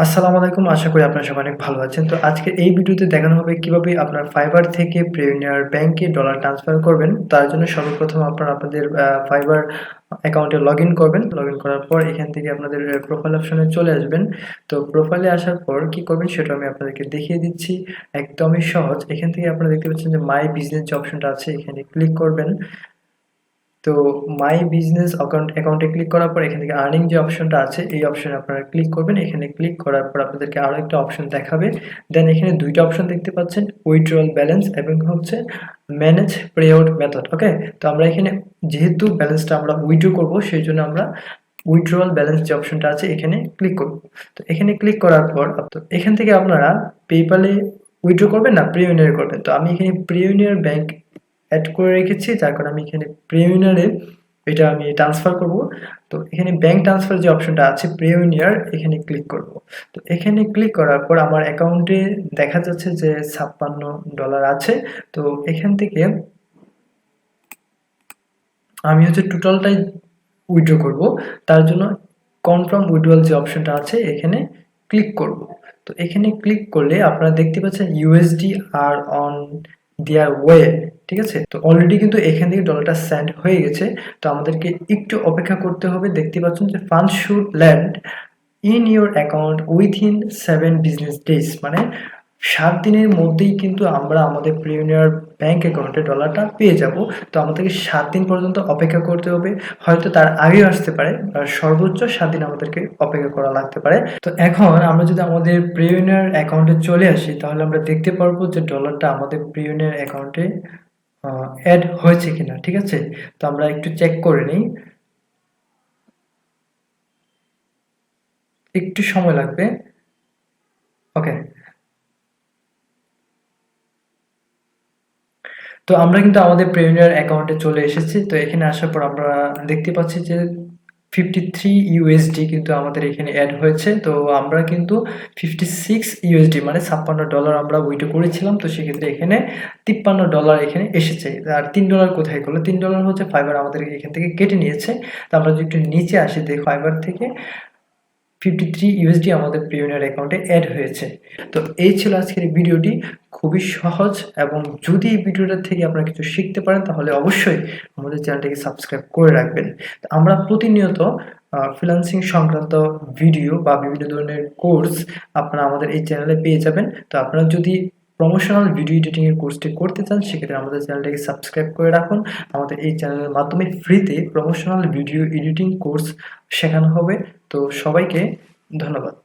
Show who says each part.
Speaker 1: আসসালামু আলাইকুম। আশা করি আপনারা সবাই অনেক ভালো আছেন। তো আজকে এই ভিডিওতে দেখানো হবে কিভাবে আপনার Fiverr থেকে Payoneer ব্যাংকে ডলার ট্রান্সফার করবেন। তার জন্য সর্বপ্রথম আপনারা আপনাদের Fiverr অ্যাকাউন্টে লগইন করবেন। লগইন করার পর এখান থেকে আপনাদের প্রোফাইল অপশনে চলে আসবেন। তো প্রোফাইলে আসার পর কি করবেন সেটা আমি আপনাদেরকে দেখিয়ে দিচ্ছি। একদমই সহজ। এখান থেকে আপনারা দেখতে পাচ্ছেন যে মাই বিজনেস যে অপশনটা আছে এখানে ক্লিক করবেন। তো মাই বিজনেস অ্যাকাউন্টে ক্লিক করার পর এখান থেকে আর্নিং যে অপশনটা আছে এই অপশনে আপনারা ক্লিক করবেন। এখানে ক্লিক করার পর আপনাদেরকে আরো একটা অপশন দেখাবে। দেন এখানে দুইটা অপশন দেখতে পাচ্ছেন, উইথড্রয়াল ব্যালেন্স এবং হচ্ছে ম্যানেজ পেআউট মেথড। ওকে, তো আমরা এখানে যেহেতু ব্যালেন্সটা আমরা উইথড্র করব সেই জন্য আমরা উইথড্রয়াল ব্যালেন্স যে অপশনটা আছে এখানে ক্লিক করব। তো এখানে ক্লিক করার পর এখান থেকে আপনারা পেপ্যালে উইথড্র করবেন না Payoneer করবেন। তো আমি এখানে Payoneer ব্যাংক অ্যাড করে রেখেছি, যার কারণে আমি এখানে Payoneer এটা আমি ট্রান্সফার করব। তো এখানে ব্যাংক ট্রান্সফার যে অপশনটা আছে Payoneer এখানে ক্লিক করব। তো এখানে ক্লিক করার পর আমার অ্যাকাউন্টে দেখা যাচ্ছে যে $56 আছে। তো এখান থেকে আমি হচ্ছে টোটালটাই উইথড্র করব। তার জন্য কনফার্ম উইথড্রয়াল যে অপশনটা আছে এখানে ক্লিক করব। তো এখানে ক্লিক করলে আপনারা দেখতে পাচ্ছেন USD are on their way. ঠিক আছে, তো অলরেডি কিন্তু এখান থেকে ডলারটা সেন্ড হয়ে গেছে। তো আমাদেরকে একটু অপেক্ষা করতে হবে। দেখতে পাচ্ছেন যে fund should land in your account within 7 business days, মানে 7 দিনের মধ্যেই কিন্তু আমরা আমাদের Payoneer ব্যাংক অ্যাকাউন্টে ডলারটা পেয়ে যাব। তো আমাদেরকে 7 দিন পর্যন্ত অপেক্ষা করতে হবে, হয়তো তার আগেও আসতে পারে, সর্বোচ্চ 7 দিন আমাদেরকে অপেক্ষা করা লাগতে পারে। তো এখন আমরা যদি আমাদের Payoneer অ্যাকাউন্টে চলে আসি তাহলে আমরা দেখতে পারবো যে ডলারটা আমাদের Payoneer অ্যাকাউন্টে অ্যাড হয়েছে কিনা। ঠিক আছে, তো আমরা একটু চেক করে নিই, একটু সময় লাগবে। ওকে, তো আমরা কিন্তু আমাদের Payoneer অ্যাকাউন্টে চলে এসেছি। তো এখানে আসার পর আমরা দেখতে পাচ্ছি যে 53 ইউএসডি কিন্তু আমাদের এখানে অ্যাড হয়েছে। তো আমরা কিন্তু 56 ইউএসডি মানে $56 আমরা উইথড্র করেছিলাম। তো সেক্ষেত্রে এখানে $53 এখানে এসেছে। আর $3 কোথায় গেল? $3 হচ্ছে Fiverr আমাদের এখান থেকে কেটে নিয়েছে। তো আমরা যদি একটু নিচে আসি দেখি Fiverr থেকে 53 ইউএসডি আমাদের Payoneer অ্যাকাউন্টে অ্যাড হয়েছে। তো এই ছিল আজকের এই ভিডিওটি, খুবই সহজ। এবং যদি এই ভিডিওটা থেকে আপনারা কিছু শিখতে পারেন তাহলে অবশ্যই আমাদের চ্যানেলটাকে সাবস্ক্রাইব করে রাখবেন। তো আমরা প্রতিনিয়ত ফ্রিল্যান্সিং সংক্রান্ত ভিডিও বা বিভিন্ন ধরনের কোর্স আপনারা আমাদের এই চ্যানেলে পেয়ে যাবেন। তো আপনারা যদি প্রমোশনাল ভিডিও এডিটিং এর কোর্সটি করতে চান সেক্ষেত্রে আমাদের চ্যানেলটাকে সাবস্ক্রাইব করে রাখুন। আমাদের এই চ্যানেলের মাধ্যমে ফ্রিতে প্রমোশনাল ভিডিও এডিটিং কোর্স শেখানো হবে। তো সবাইকে ধন্যবাদ।